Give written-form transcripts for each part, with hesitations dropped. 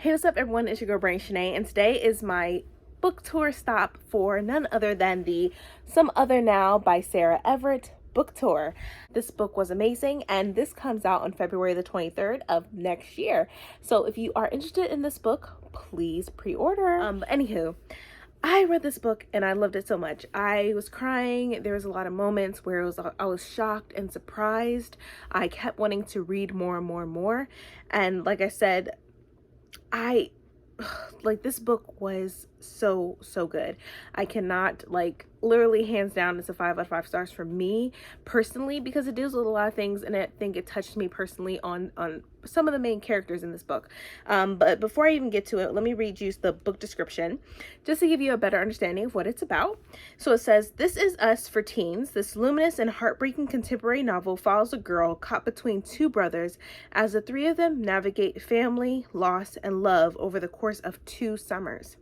Hey, what's up, everyone? It's your girl, Brain Shanae, and today is my book tour stop for none other than the Some Other Now by Sarah Everett book tour. This book was amazing, and this comes out on February the 23rd of next year. So if you are interested in this book, please pre-order. Anywho, I read this book and I loved it so much. I was crying. There was a lot of moments where I was shocked and surprised. I kept wanting to read more and more and more. And like I said, I like, this book was so good. I cannot, like, literally hands down, it's a 5 out of 5 stars for me personally, because it deals with a lot of things, and I think it touched me personally on some of the main characters in this book. But before I even get to it, let me read you the book description just to give you a better understanding of what it's about. So it says, "This Is Us for Teens. This luminous and heartbreaking contemporary novel follows a girl caught between two brothers as the three of them navigate family, loss, and love over the course of 2 summers.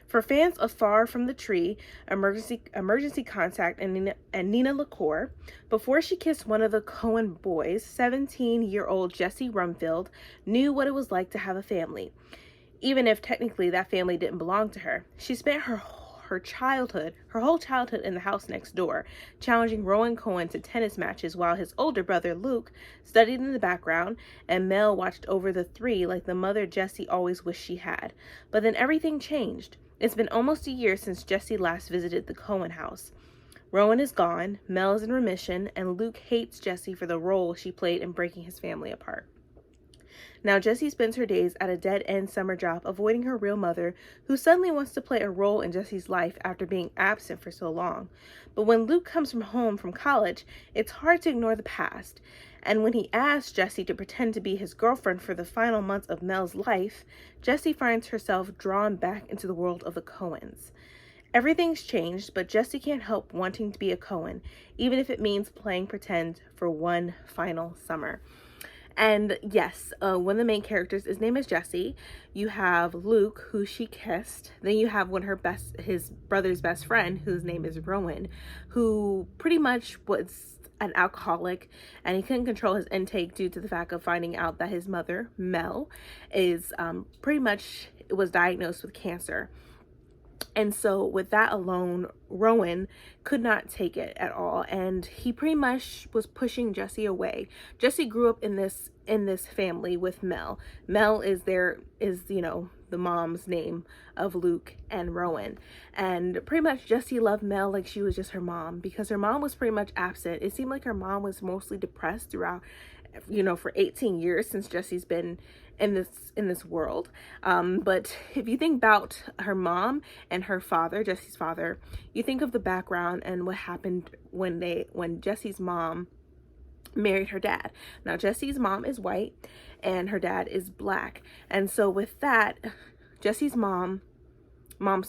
For fans of Far From the Tree, Emergency Contact, and Nina LaCour, before she kissed one of the Coen boys, 17-year-old Jessie Rumfield knew what it was like to have a family, even if technically that family didn't belong to her. She spent her whole childhood in the house next door, challenging Rowan Cohen to tennis matches while his older brother Luke studied in the background, and Mel watched over the three like the mother Jessie always wished she had. But then everything changed. It's been almost a year since Jessie last visited the Cohen house. Rowan is gone, Mel is in remission, and Luke hates Jessie for the role she played in breaking his family apart. Now Jessie spends her days at a dead-end summer job avoiding her real mother, who suddenly wants to play a role in Jessie's life after being absent for so long. But when Luke comes home from college, it's hard to ignore the past. And when he asks Jessie to pretend to be his girlfriend for the final months of Mel's life, Jessie finds herself drawn back into the world of the Cohens. Everything's changed, but Jessie can't help wanting to be a Cohen, even if it means playing pretend for one final summer." And yes, one of the main characters, his name is Jessie. You have Luke, who she kissed. Then you have his brother's best friend, whose name is Rowan, who pretty much was an alcoholic, and he couldn't control his intake due to the fact of finding out that his mother, Mel, was diagnosed with cancer. And so with that alone, Rowan could not take it at all, and he pretty much was pushing Jessie away. Jessie grew up in this family with Mel. Mel is the mom's name of Luke and Rowan. And pretty much Jessie loved Mel like she was just her mom, because her mom was pretty much absent. It seemed like her mom was mostly depressed throughout, for 18 years since Jessie's been in this world. But if you think about her mom and her father, Jessie's father, you think of the background and what happened when Jessie's mom married her dad. Now Jessie's mom is white and her dad is black. And so with that, Jessie's mom's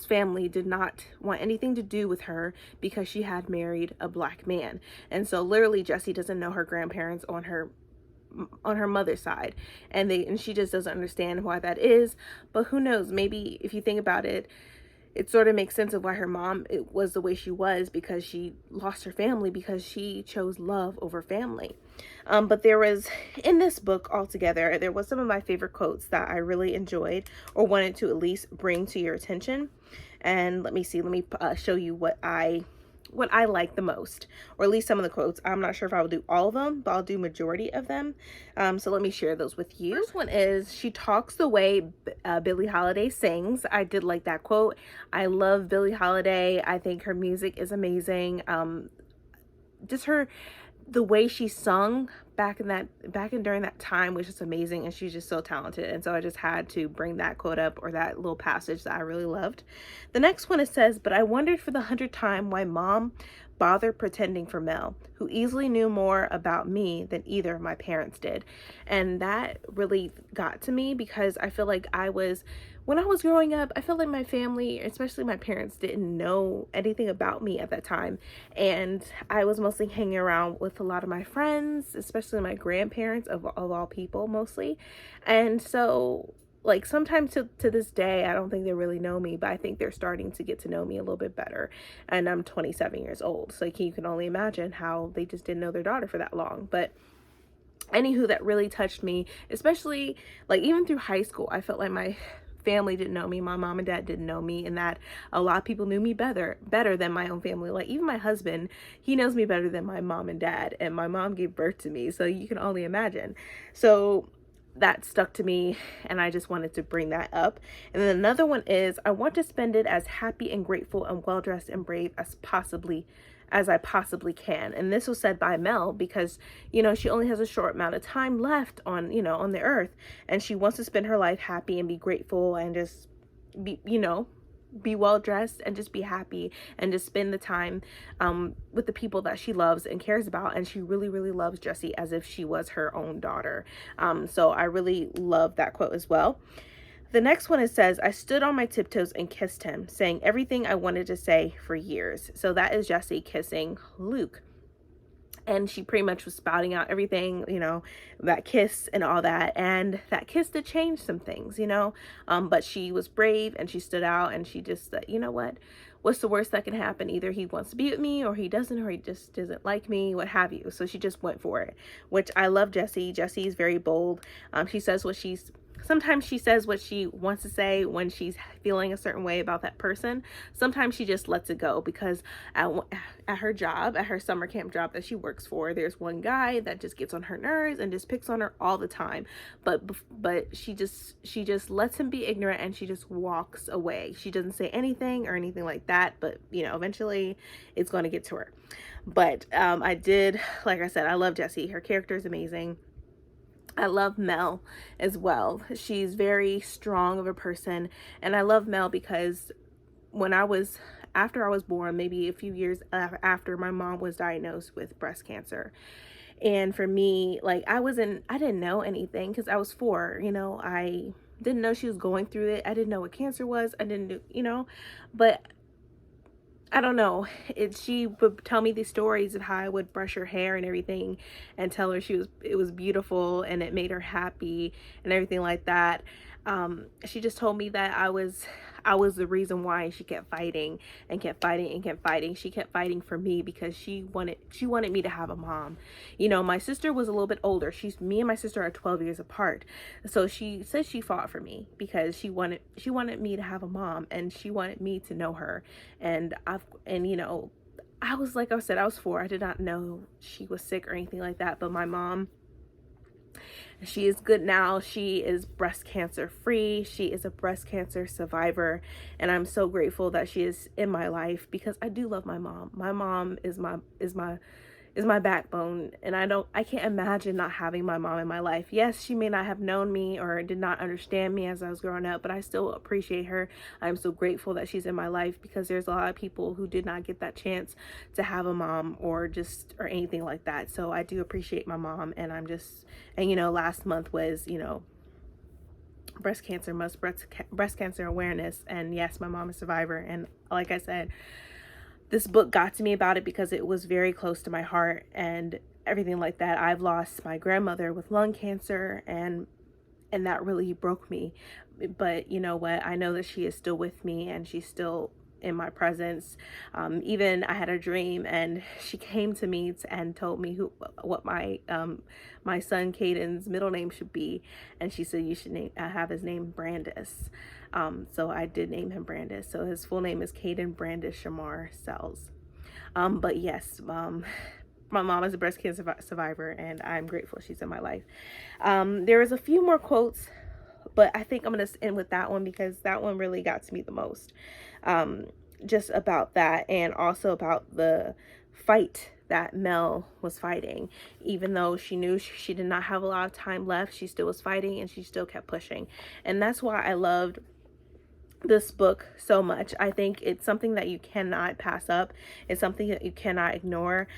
family did not want anything to do with her because she had married a black man. And so literally Jessie doesn't know her grandparents on her mother's side, and she just doesn't understand why that is. But who knows, maybe if you think about it, it sort of makes sense of why her mom was the way she was, because she lost her family because she chose love over family. But there was, in this book altogether, there was some of my favorite quotes that I really enjoyed or wanted to at least bring to your attention. And let me show you what I like the most, or at least some of the quotes. I'm not sure if I will do all of them, but I'll do majority of them. So let me share those with you. First one is, "She talks the way Billie Holiday sings." I did like that quote. I love Billie Holiday. I think her music is amazing. Just the way she sung during that time was just amazing, and she's just so talented. And so I just had to bring that quote up, or that little passage that I really loved. The next one, it says, "But I wondered for the 100th time why Mom bothered pretending for Mel, who easily knew more about me than either of my parents did." And that really got to me, because I feel like when I was growing up, I felt like my family, especially my parents, didn't know anything about me at that time. And I was mostly hanging around with a lot of my friends, especially my grandparents of all people mostly. And so, like, sometimes to this day, I don't think they really know me, but I think they're starting to get to know me a little bit better. And I'm 27 years old, so you can only imagine how they just didn't know their daughter for that long. But Anywho, that really touched me, especially like even through high school. I felt like my family didn't know me, my mom and dad didn't know me, and that a lot of people knew me better than my own family. Like even my husband, he knows me better than my mom and dad, and my mom gave birth to me, so you can only imagine. So that stuck to me, and I just wanted to bring that up. And then another one is, I want to spend it as happy and grateful and well dressed and brave as I possibly can. And this was said by Mel because, you know, she only has a short amount of time left on, you know, on the earth, and she wants to spend her life happy and be grateful and just be, you know, be well dressed and just be happy and just spend the time with the people that she loves and cares about. And she really, really loves Jessie as if she was her own daughter. So I really love that quote as well. The next one, it says, I stood on my tiptoes and kissed him, saying everything I wanted to say for years. So that is Jessie kissing Luke. And she pretty much was spouting out everything, you know, that kiss and all that. And that kiss did change some things, you know. But she was brave and she stood out, and she just said, you know what? What's the worst that can happen? Either he wants to be with me or he doesn't, or he just doesn't like me, what have you. So she just went for it, which I love Jessie. Jessie is very bold. She says what she's Sometimes she says what she wants to say when she's feeling a certain way about that person. Sometimes she just lets it go because at her job, at her summer camp job that she works for, there's one guy that just gets on her nerves and just picks on her all the time. But she just lets him be ignorant, and she just walks away. She doesn't say anything or anything like that, but you know, eventually it's going to get to her. But like I said, I love Jessie. Her character is amazing. I love Mel as well. She's very strong of a person, and I love Mel because after I was born, maybe a few years after, my mom was diagnosed with breast cancer. And for me, like I didn't know anything because I was 4, you know. I didn't know she was going through it. I didn't know what cancer was. I didn't do, you know, but I don't know. She would tell me these stories of how I would brush her hair and everything and tell her it was beautiful and it made her happy and everything like that. She just told me that I was the reason why she kept fighting and kept fighting and kept fighting. She kept fighting for me because she wanted me to have a mom. You know, my sister was a little bit older. Me and my sister are 12 years apart. So she said she fought for me because she wanted me to have a mom, and she wanted me to know her. And you know, I was, like I said, I was 4. I did not know she was sick or anything like that. But my mom, she is good now. She is breast cancer free. She is a breast cancer survivor. And I'm so grateful that she is in my life because I do love my mom. My mom is my backbone, and I can't imagine not having my mom in my life. Yes, she may not have known me or did not understand me as I was growing up, but I still appreciate her. I'm so grateful that she's in my life because there's a lot of people who did not get that chance to have a mom or anything like that. So I do appreciate my mom, and you know, last month was, you know, breast cancer awareness, and yes, my mom is a survivor. And like I said, this book got to me about it because it was very close to my heart and everything like that. I've lost my grandmother with lung cancer, and that really broke me. But you know what? I know that she is still with me, and she's still in my presence. Even I had a dream, and she came to me and told me what my son Caden's middle name should be, and she said you should have his name Brandis. So I did name him Brandis. So his full name is Caden Brandis Shamar Sells. But yes, my mom is a breast cancer survivor, and I'm grateful she's in my life. There is a few more quotes, but I think I'm going to end with that one because that one really got to me the most. Just about that, and also about the fight that Mel was fighting. Even though she knew she did not have a lot of time left, she still was fighting, and she still kept pushing. And that's why I loved this book so much. I think it's something that you cannot pass up. It's something that you cannot ignore.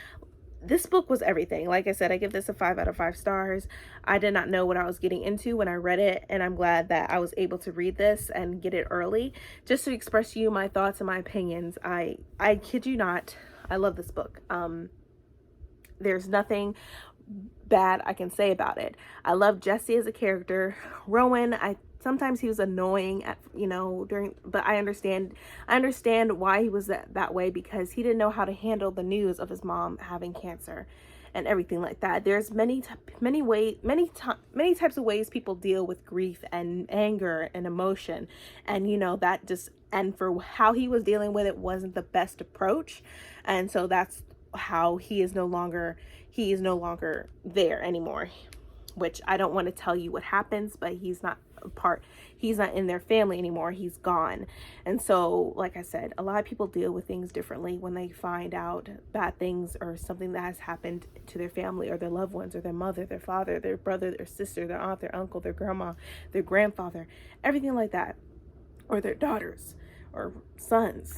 This book was everything. Like I said, I give this a 5 out of 5 stars. I did not know what I was getting into when I read it, and I'm glad that I was able to read this and get it early just to express to you my thoughts and my opinions. I kid you not, I love this book. There's nothing bad I can say about it. I love Jessie as a character. Rowan, sometimes he was annoying but I understand why he was that way, because he didn't know how to handle the news of his mom having cancer. and everything like that. There's many types of ways people deal with grief and anger and emotion, and that just, and for how he was dealing with it wasn't the best approach, and so that's how he is no longer there anymore, which I don't want to tell you what happens, but he's not in their family anymore. He's gone. And so, like I said, a lot of people deal with things differently when they find out bad things or something that has happened to their family or their loved ones or their mother, their father, their brother, their sister, their aunt, their uncle, their grandma, their grandfather, everything like that, or their daughters or sons.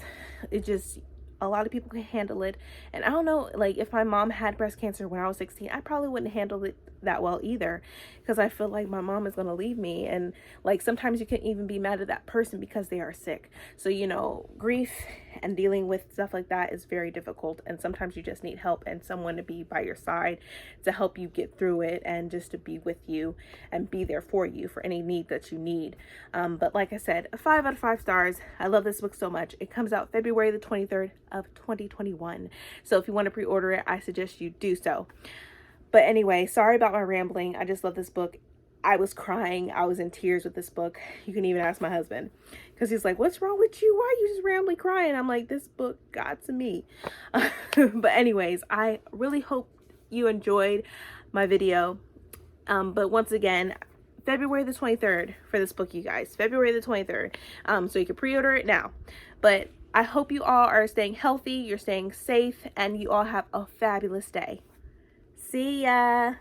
It just, a lot of people can handle it. And I don't know, like, if my mom had breast cancer when I was 16, I probably wouldn't handle it that well either, because I feel like my mom is going to leave me, and like sometimes you can even be mad at that person because they are sick. So grief and dealing with stuff like that is very difficult, and sometimes you just need help and someone to be by your side to help you get through it, and just to be with you and be there for you for any need that you need. But like I said, a 5 out of 5 stars. I love this book so much. It comes out February the 23rd of 2021, so if you want to pre-order it, I suggest you do so. But anyway, sorry about my rambling. I just love this book. I was crying. I was in tears with this book. You can even ask my husband, because he's like, what's wrong with you? Why are you just randomly crying? I'm like, this book got to me. But anyways, I really hope you enjoyed my video. But once again, February the 23rd for this book, you guys. February the 23rd. So you can pre-order it now. But I hope you all are staying healthy, you're staying safe, and you all have a fabulous day. See ya.